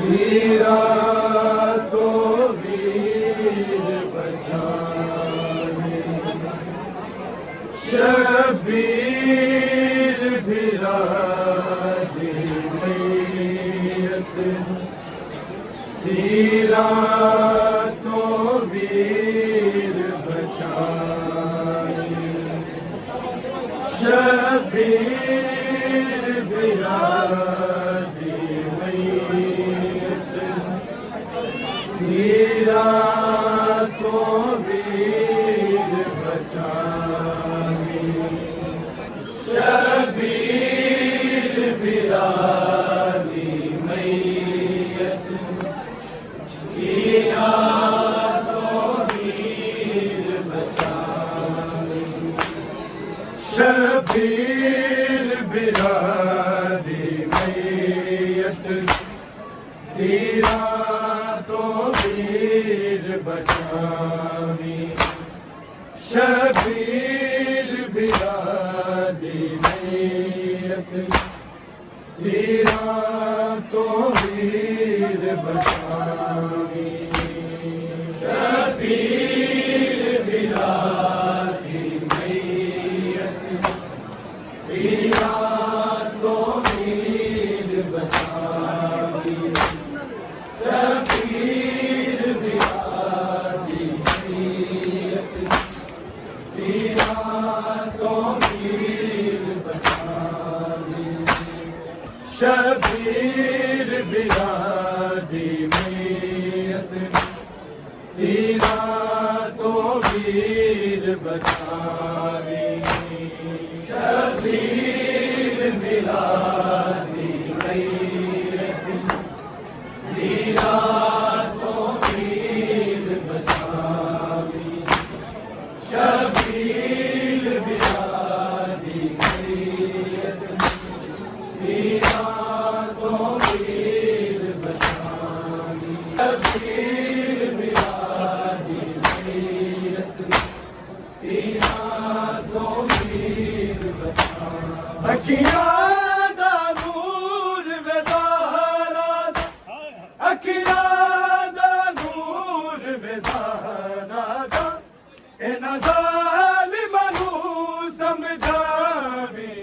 वीरा तो वीर बचाने, शबीर विराजे मैयत। वीरा तो वीर बचाने, शबीर विराजे मैयत। वीरा तो वीर बचाने, शबीर विराजे मैयत। वीरा तो वीर बचाने, शबीर विराजे मैयत। वीरा तो वीर बचाने, शबीर विराजे मैयत। वीरा तो वीर बचाने, शबीर विराजे मैयत। वीरा तो वीर बचाने, शबीर विराजे मैयत। वीरा तो वीर बचाने, शबीर विराजे मैयत। वीरा तो वीर बचाने, शबीर विराजे मैयत। वीरा तो वीर बचाने, शबीर विराजे मैयत। वीरा तो वीर बचाने, शबीर विराजे मैयत। वीरा तो वीर बचाने। अखियां दा नूर वे ज़हरा, अखियां दा नूर वे ज़हरा दा, इन्हां ज़ालिमां नूं समझावी।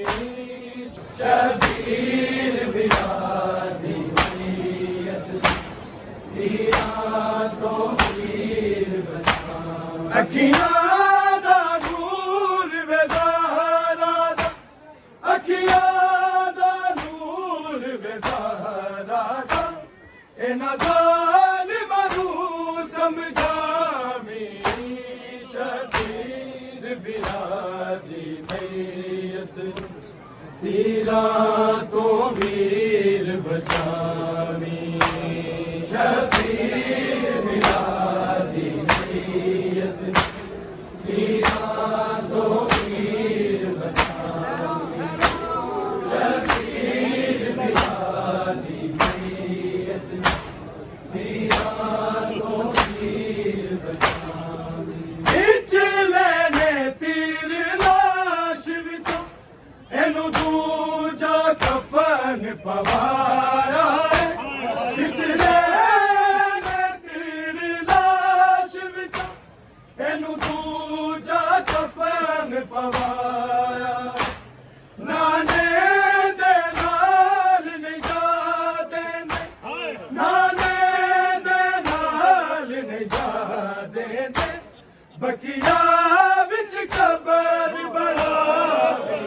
शबीर विराजे मैयत। वीरा तो वीर बचाने। अखियां दा नूर वे ज़हरा दा, अखियां दा नूर वे ज़हरा दा, इन्हां ज़ालिमां नूं समझावी। शबीर विराजे मैयत। वीरा तो वीर बचाने, शबीर विराजे मैयत। वीरा तो वीर बचाने, शबीर विराजे मैयत। वीरा तो वीर बचाने। पिछले ने तीर लाश विचों एनू दूजा कफन पवाया है। पिछले ने तीर लाश विचों एनू दूजा कफन पवाया। नाने दे नाल नहीं जा देंदे, नाने दे नाल नहीं जा देंदे, बकिया विच कबर बनावी।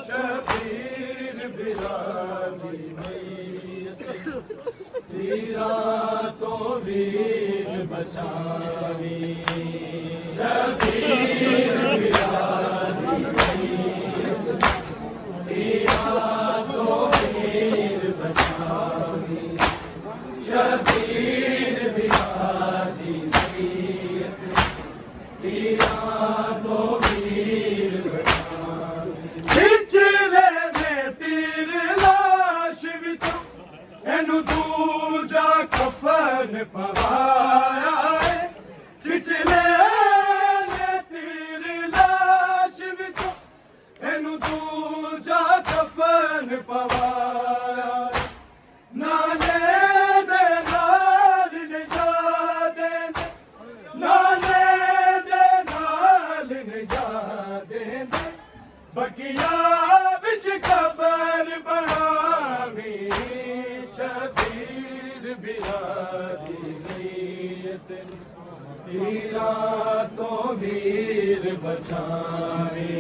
शबीर विराजे मैयत। वीरा तो वीर बचाने, शबीर विराजे मैयत। वीरा तो वीर बचाने, शबीर विराजे मैयत। वीरा तो वीर बचाने। पिछले ने तीर लाश विचों एनू दूजा कफन पवाया है। पिछले ने तीर लाश विचों एनू दूजा कफन पवाया। नाने हीरा तो वीर बचावे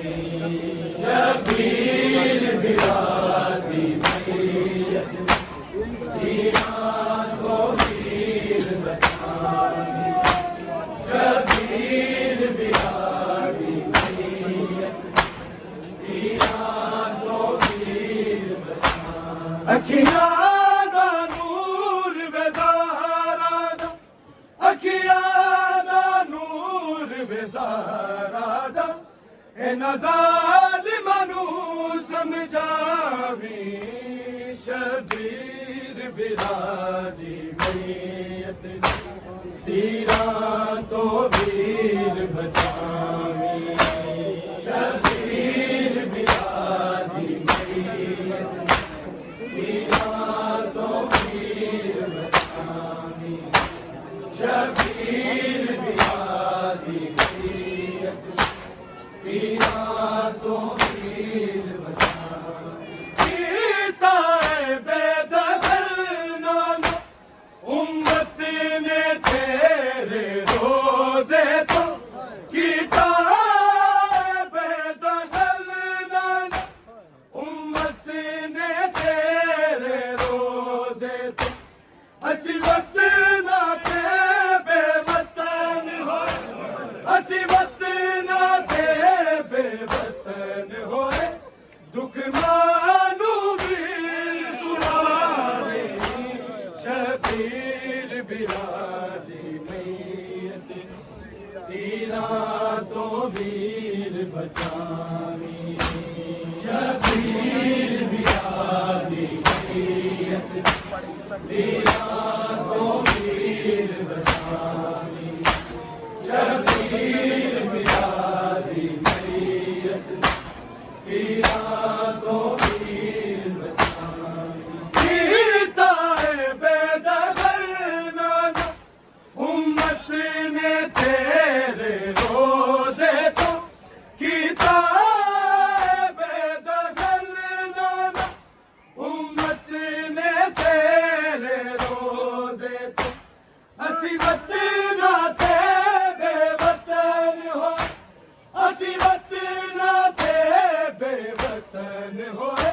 शबीर बिरादी मैयत हीरा तो वीर बचावे शबीर बिरादी मैयत हीरा तो वीर बचावे अखियां दा नूर बेज़ारा दा अखियां दा नूर बेज़ारा दा इन्हां ज़ालिमां नूं समझावी शबीर बिरादी मैयत तीरां तो वीर बचावी शबीर बिरादी मैयत तीरां तो वीर बचावी शबीर बिरादी मैयत तीरां तो वीर बचावी कीता है बेदखल नाना उम्मत ने तेरे रोज़े तो कीता है बेदखल नाना उम्मत ने तेरे रोज़े तो असी वतन थे बेवतन होए असी वतन थे बेवतन होए दुख मानू वीर सुनावे शबीर बिरादी मैयत तीरां तो वीर बचावी शबीर बिरादी मैयत तीरां तो वीर बचावी शबीर बिरादी मैयत तीरां तो वीर बचावी कीता है बेदखल नाना उम्मत ने तेरे रोज़े तो कीता है बेदखल नाना उम्मत ने तेरे रोज़े तो असी वतन थे बेवतन होए असी वतन थे बेवतन होए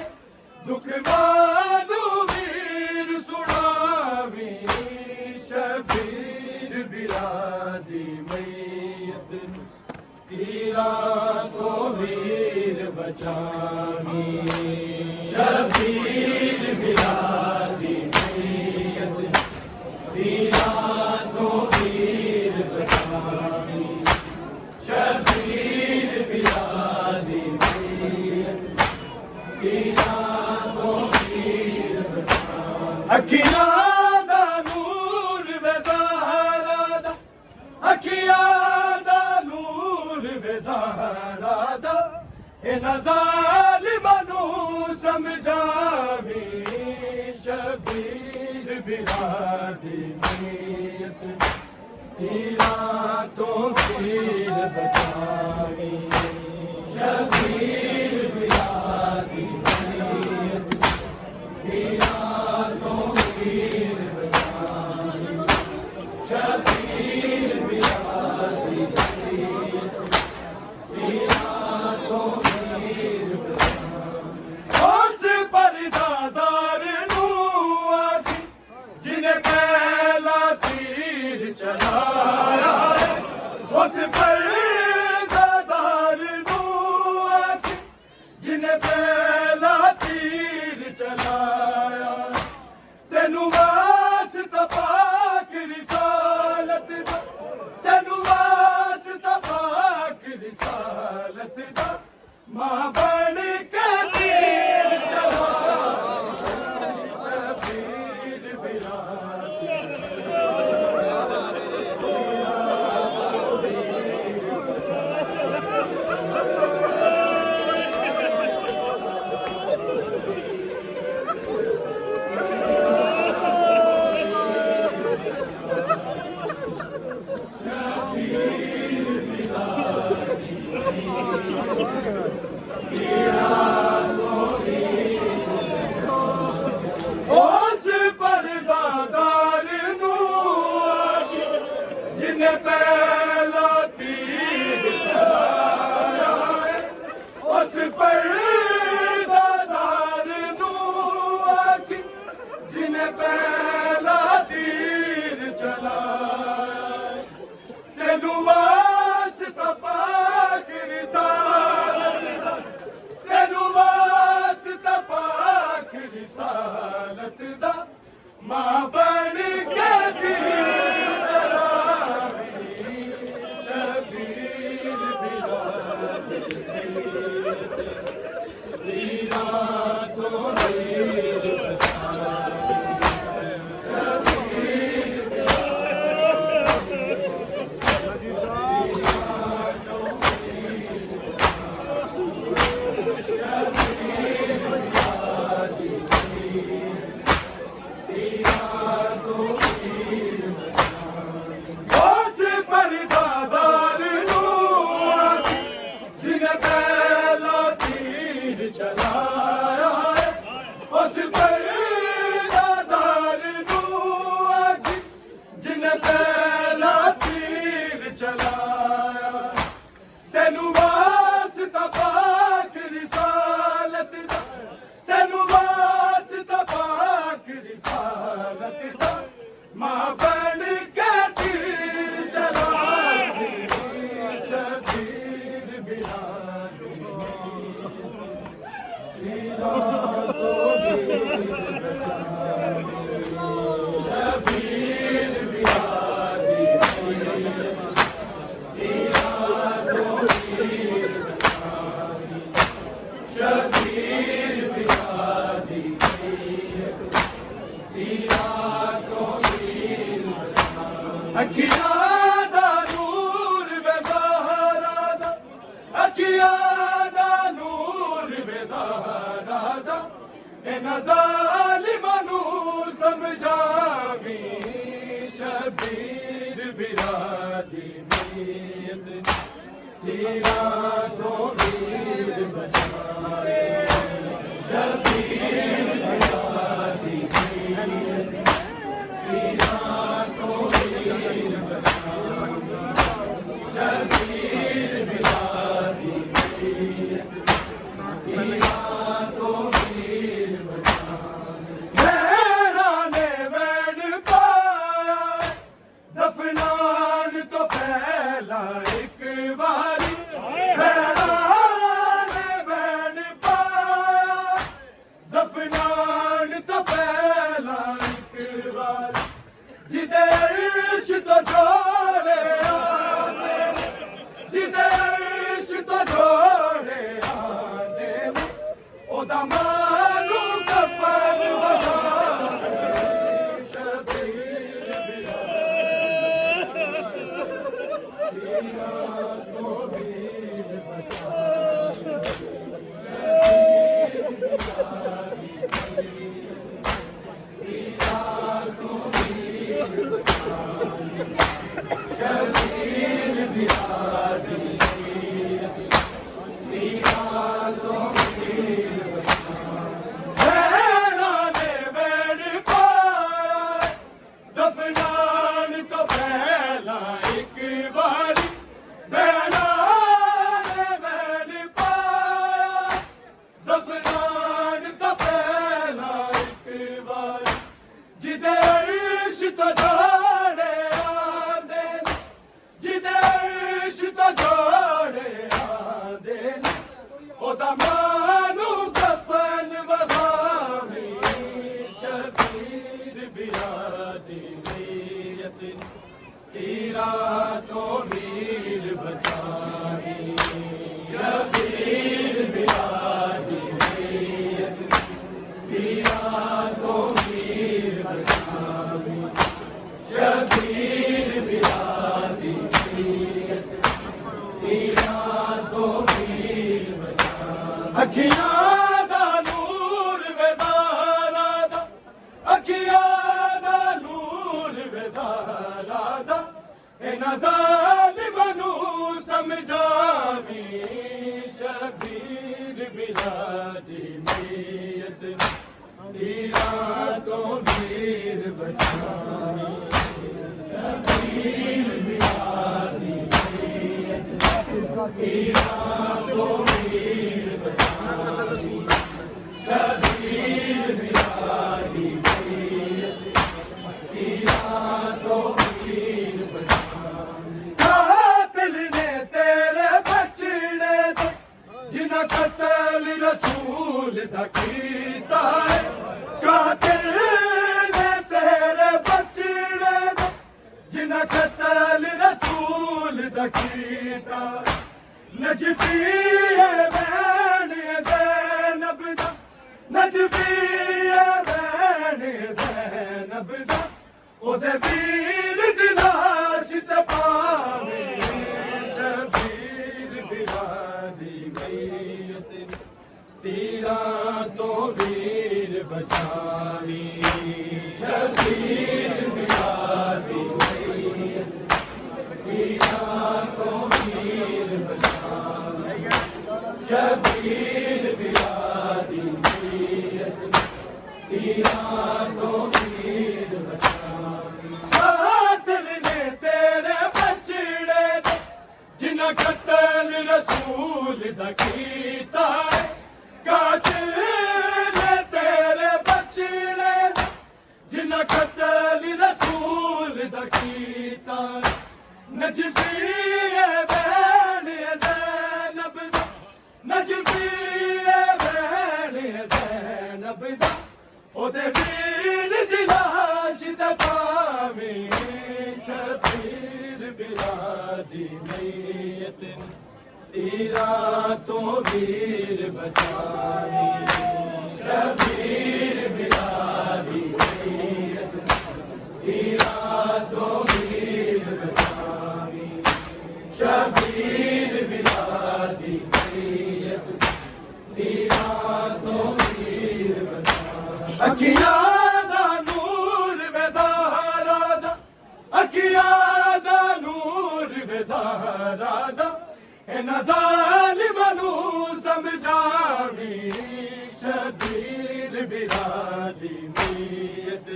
दुख मानू वीर सुनावी शबीर बिरादी मैयत तीरां तो वीर बचावी शबीर बिरादी मैयत तीरां तो वीर बचावी शबीर बिरादी मैयत तीरां तो वीर बचावी अखियां दा नूर बेज़ारा दा अखियां दा नूर बेज़ारा दा इन्हां ज़ालिमां नूं समझावी शबीर बिरादी मैयत तीरां तो वीर बचावी शबीर बिरादी मैयत तीरां तो वीर बचावी शबीर बिरादी मैयत तीरां तो वीर बचावी उस परदादार नूं आखी जिन्हें पहला तीर चलाया है उस परदादार नूं आखी जिन्हें पहला तीर चलाया तेनू वास्ता पाक रिसालत दा तेनू वास्ता पाक रिसालत दा मां बन के तीर चलाया शबीर बिरादी तो वीर शबीर बिहारी तीरा तो वीर शबीर बिहारी तीरा तो वीर अखियां दा नूर वे ज़हरा दा अखियां दा नूर वे ज़हरा दा इन्हां ज़ालिमां नूं समझावी शबीर बिरादी मीत तीरा तो वीर बचावे शबीर बिरादी मीत तीरा तो वीर बचावे शबीर बिरादी मीत तीरा तो वीर बचावे वैन पाया दफनान तो पहला एक बारी वैन पाया दफनान तो पहला एक बारी जिदे इश्क तो जोड़े आंदे जिदे इश्क तो जोड़े आंदे ओदा मानू कफन वहावे शबीर तीरा तो वीर शबीर बिहारी तीरा तो वीर भैना ने वैन पाया दफनान तो पहला एक बारी भैना ने वैन पाया दफनान तो पहला एक बारी जिदे इश्क तो जोड़े आंदे जिदे इश्क तो जोड़े आंदे ओदा मानू कफन वहावी शबीर बिरादी मीत तीरा तो वीर बचावी शबीर बिरादी मीत तीरा तो वीर बचावी शबीर बिरादी मीत तीरा तो वीर बचावी अखियां दा नूर वे ज़हरा दा अखियां दा नूर वे ज़हरा दा इन्हां ज़ालिमां नूं समझावी शबीर बिरादी मीत तीरा तो वीर बचावी शबीर बिरादी मीत तीरा तो वीर बचावी शबीर बिरादी मीत तीरा तो वीर बचावी कातिल ने तेरे बचड़े दे जिन्हां कत्ल रसूल दा कीता है कातिल ने तेरे बचड़े दे जिन्हां कत्ल रसूल दा कीता नजफी है वैन ज़ैनब दा नजफी है वैन ज़ैनब दा ओदे वीर दी लाश ते पावे शबीर बिरादी मीत तीरा तो वीर बचावी शबीर बिरादी मीत तीरा तो वीर बचावी शबीर बिरादी मीत तीरा तो वीर बचावी कातिल ने तेरे बचड़े दे जिन्हां कत्ल रसूल दा कीता है कातिल ने तेरे बचड़े दे जिन्हां कत्ल रसूल दा कीता है नजफी है वैन ज़ैनब दा नजफी है वैन रब दा ओदे वीर दी लाश ते पावीं शबीर बिलादी मैयत तीरां तो वीर बचावी शबीर बिलादी मैयत तीरां तो वीर बचावी शबीर बिलादी मैयत तीरां तो वीर बचावी अखियां दा नूर वे ज़हरा दा अखियां दा नूर वे ज़हरा दा इन्हां ज़ालिमां नूं समझावी शबीर बिलादी मैयत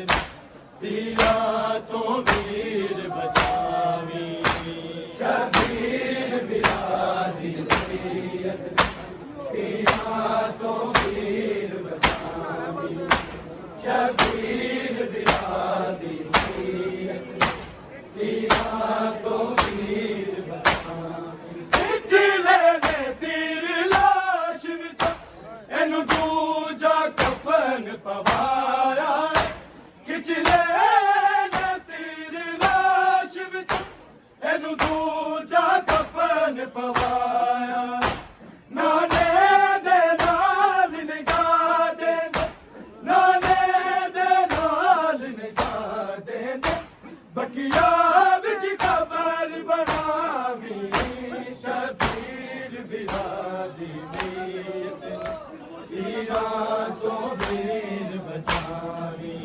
तीरां तो वीर बचावी शबीर बिलादी मैयत तीरां तो वीर बचावी शबीर बिलादी मैयत तीरां तो वीर बचावी पिछले ने तीर लाश विच एनु दूजा कफन पवाया खिचले ने तीर लाश विच एनु दूजा कफन पवाया नाने दे नाल निगाह दे नाने दे नाल निगाह दे बकिया विच कबर बनावी शबीर बिलादी मैयत तीरां तो वीर बचावी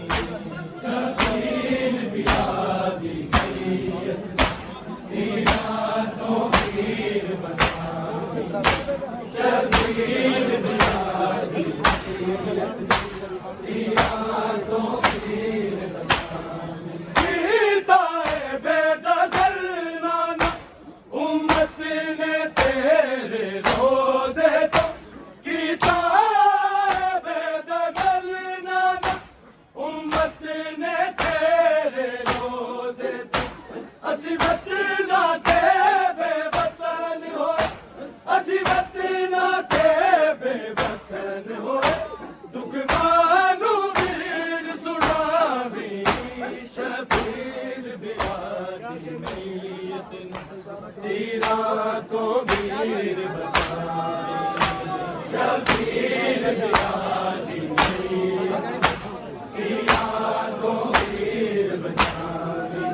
शबीर बिलादी मैयत तीरां तो वीर बचावी शबीर बिलादी मैयत तीरां तो वीर बचावी कीता है बेदखल नाना उम्मत ने तेरे रोज़े तो कीता है बेदखल नाना उम्मत ने तेरे रोज़े तो असी वतना ते बेवतन होए असी वतना ते बेवतन होए दुख मानू वीर सुनावी शबीर बिलादी मैयत तीरां तो वीर बचावी शबीर बिलादी मैयत तीरां तो वीर बचावी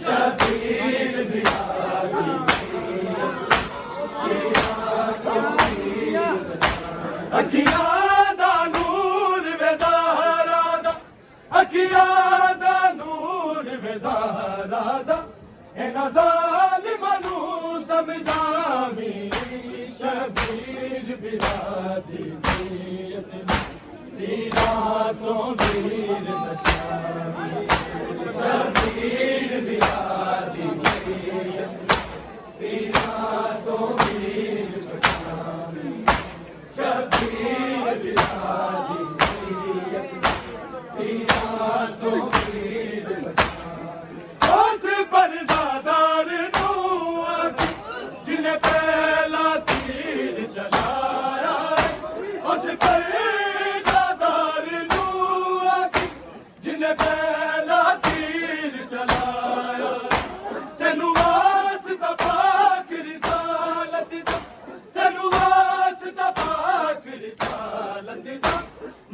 शबीर बिलादी मैयत तीरां तो वीर बचावी अखियां दा नूर वे ज़हरा दा अखियां दा नूर वे ज़हरा दा इन्हां ज़ालिमां नूं समझावी शबीर बिलादी मैयत तीरां तो वीर बचावी शबीर बिलादी मैयत तीरां तो वीर बचावी शबीर बिलादी मैयत तीरां तो वीर बचावी उस पर्दादार नूं आखी जिन्हें पहला तीर चलाया उस पर्दादार नूं आखी जिन्हें पहला तीर चलाया तेनू वास्ता पाक रिसालत दा तेनू वास्ता पाक रिसालत दा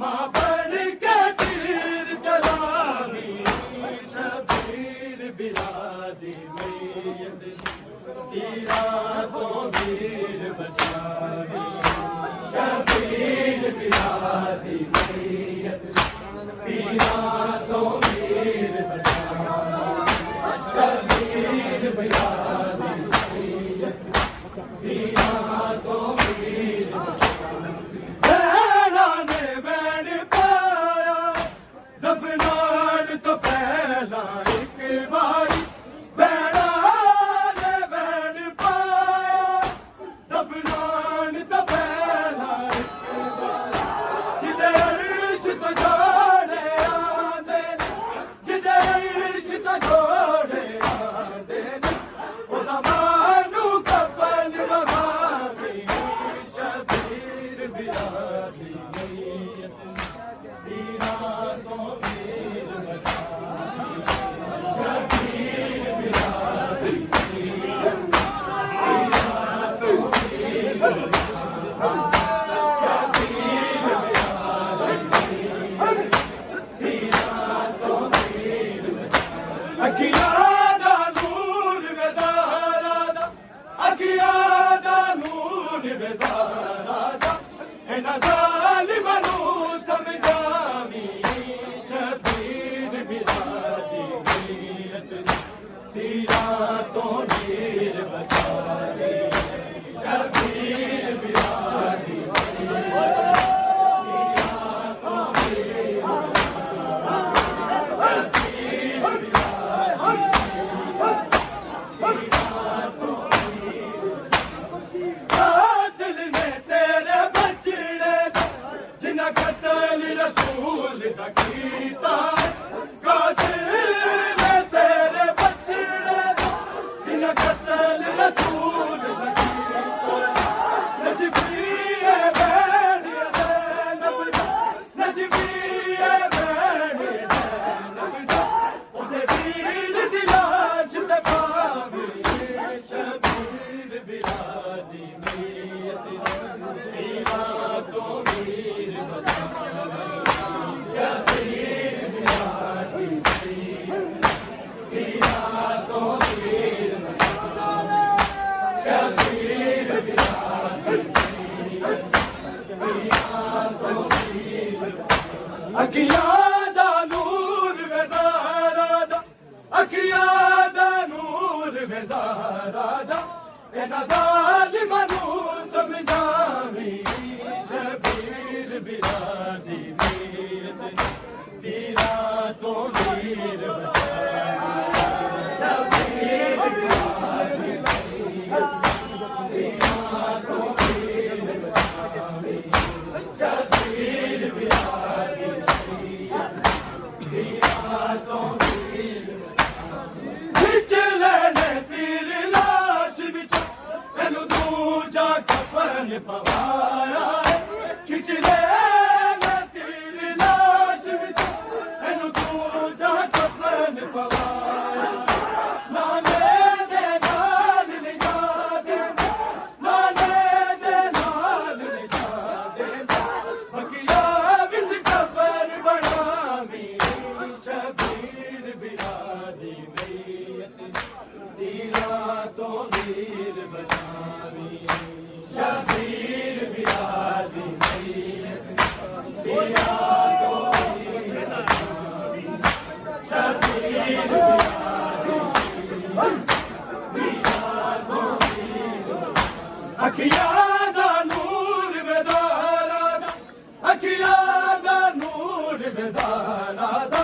मां बन के तीर चलावी शबीर बिलादी मैयत तीरां तो वीर बचावी शबीर बिलादी मैयत तीरां तो वीर बचावी शबीर बिलादी मैयत तीरां तो वीर बचावी बहरा ने बैण पाया दफनान तो पहला एक बारी बहरा ने बैण पाया दफनान तो पहला एक बारी जिदे अर्श कतल रसूल दा कीता कातिल ने तेरे बचड़े दा जिन्हें कतल रसूल दा कीता नजफी है बैणी ज़ैनब दा नजफी है बैणी ज़ैनब दा ओदे वीर दी लाश ते पावी शबीर बिरादी मीयत पीरा तो वीर बचावे शबीर बिरादी पीरा तो वीर बचावे शबीर बिरादी पीरा तो वीर अखियां दा नूर वे ज़हरा दा अखियां दा नूर वे ज़हरा दा इन्हां ज़ालिमां नूं समझावी शबीर बिरादी मीयत पीरा तो वीर बचावे शबीर बिरादी पीरा तो वीर बचावे शबीर बिरादी पीरा तो वीर खिच लेने तीर लाश विच मैनू दूजा कफन पवाया खिच लेने तीर लाश विच मैनू दूजा कफन पवाया नाने दे नाल लिजा देंदा नाने दे नाल लिजा देंदा बकिया विच कबर बनावी शबीर बिरादी मीयत पीरा तो वीर बचावी शबीर बिरादी मीयत पीरा तो वीर बचावी शबीर बिरादी पीरा तो वीर अखियां दा नूर वे ज़हरा दा अखियां दा नूर वे ज़हरा दा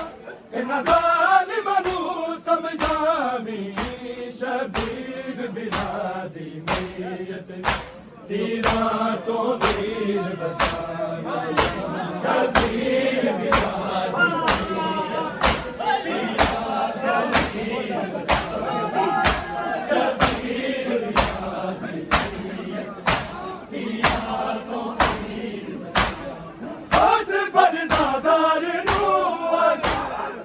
इन्हां ज़ालिमां नूं समझावी शबीर बिरादी मीयत पीरा तो वीर बचावे शबीर बिरादी मीयत पीरा तो वीर बचावे शबीर बिरादी मीयत पीरा तो वीर उस बरदादार नूं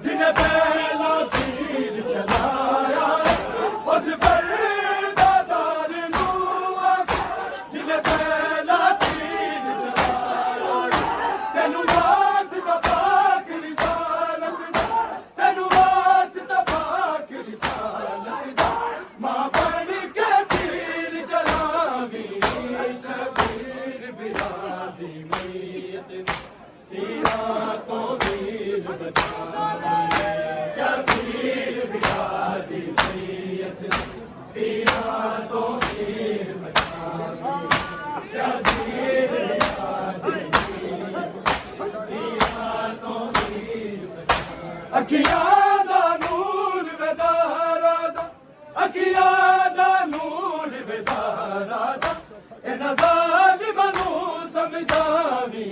जिन्हें पहला तीर चलाया उस बरदादार नूं जिन्हें पहला तीर चलाया तेनू वास्ता पाक रिसालत दा तेनू वास्ता पाक रिसालत दा मां बन के तीर चलावी शबीर बिरादी मीयत पीरा तो वीर बचावे शबीर बिरादी मीयत पीरा तो वीर बचावे शबीर बिरादी मीयत पीरा तो वीर बचावे अखियां दा नूर वे ज़हरा दा अखियां दा नूर वे ज़हरा दा इन्हां ज़ालिमां नूं समझावी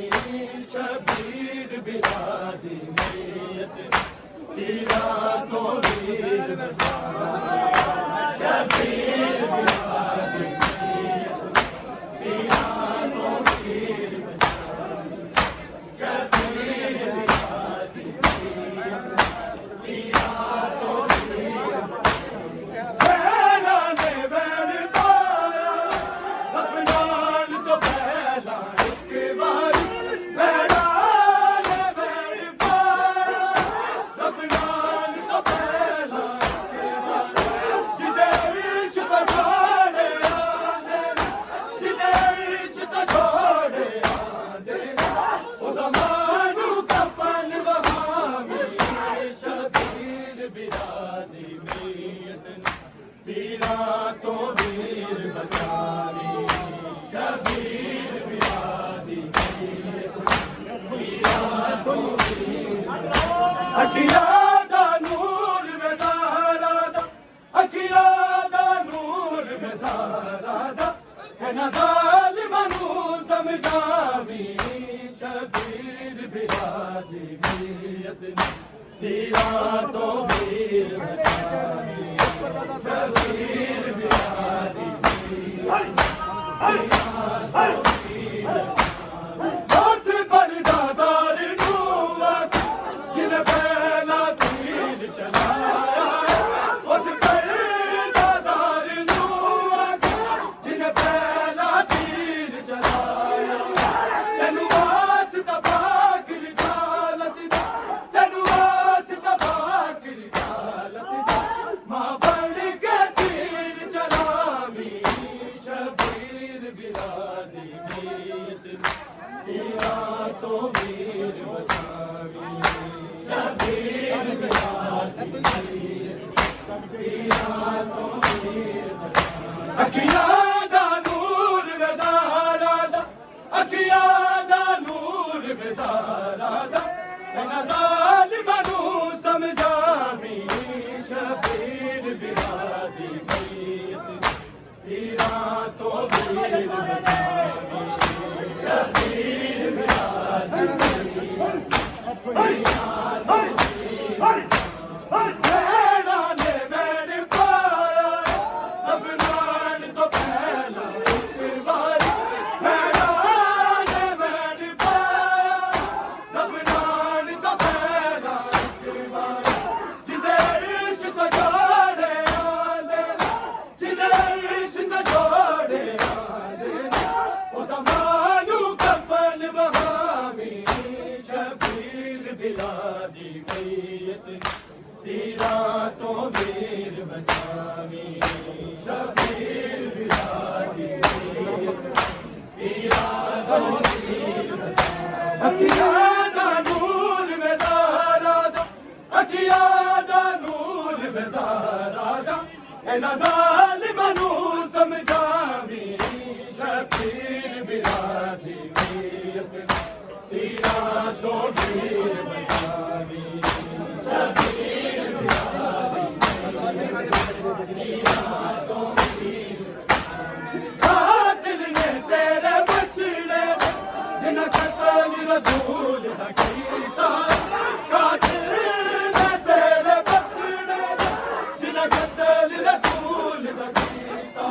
शबीर बिरादी मीयत पीरा तो वीर बचावे शबीर बिरादी मीयत पीरा तो वीर बचावे शबीर बिरादी मीयत पीरा तो वीर बहना ने बैण पाया दफनान तो पहला एक बारी बहना ने बैण पाया दफनान तो पहला एक बारी जिदे इश्क छोड़े आंदे जिदे इश्क छोड़े आंदे ओदा मानू कफन बहावी शबीर बिरादी मीयत पीरा तो वीर बचावी शबीर बिरादी मीयत पीरा तो वीर अखियां दा नूर वे ज़हरा दा अखियां दा नूर वे ज़हरा दा इन्हां ज़ालिमां नूं समझावी शबीर बिरादी नीयत तीरा तो वीर बचावी शबीर बिरादी बस बरदादार नूआ जिन पहला तीर चलाया उस बरदादार नूआ जिन पहला तीर चलाया तेनु वास्ता पाक रिसालत दा तेनु वास्ता पाक रिसालत दा मां बन के तीर चलावी शबीर बिरादी तीरा तो वीर बचावी शबीर बिरादी तीरा तो वीर बचावी अखियां दा नूर वज़ारा दा अखियां दा नूर वज़ारा दा इन्हां ज़ालिमां नूं समझावी शबीर बिरादी तीरा तो वीर बचावी शबीर बिरादी मेरा ने मैंने पाया अफगान तो पहला एक बार मेरा ने मैंने पाया अफगान तो पहला एक बार जिधर इश्क जोड़े आंदे जिधर इश्क जोड़े आंदे ओदा मानू कफन बहावी शबीर बिरादी मैयत तीरा तो वीर बचावी शबीर बिरादी तीरा तो वीर बचावी अखियां दा नूर वज़ारा दा अखियां दा नूर वज़ारा दा इन्हां ज़ालिमां नूं समझावी शबीर बिरादी मैयत तीरा तो वीर बचावी शबीर बिरादी तीरा तो वीर कातिल ने तेरे बचड़े जिन्हां कत्ल रसूल दा कीता कातिल ने तेरे बचड़े जिन्हां कत्ल रसूल दा कीता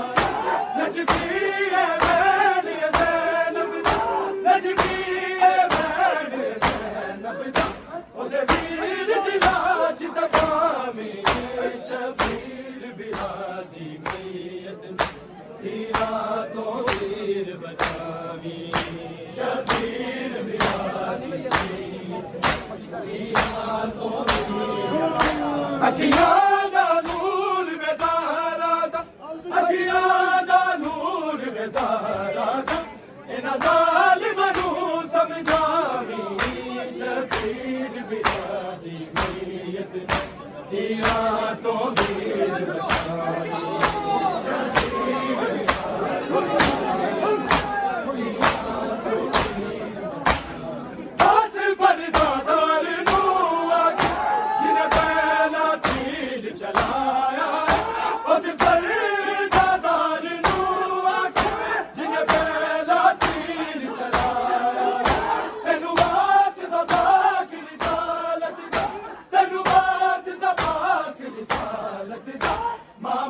नजफी है मैंने ज़ैनब दा नजफी है मैंने ज़ैनब दा ओदे वीर दी लाश दबावी शबीर बिरादी मैयत तीरा तो वीर बचावी शबीर बिरादी तीरा तो वीर अखियां दा नूर वज़ारा दा अखियां दा नूर वज़ारा दा इन्हां ज़ालिमां नूं समझावी शबीर बिरादी मैयत तीरा तो वीर बचावी बस बरदादार नूआ जिन पहला तीर चलाया उस बरदादार नूआ जिन पहला तीर चलाया तेनु वास्ता पाक रिसालत दा तेनु वास्ता पाक रिसालत दा मां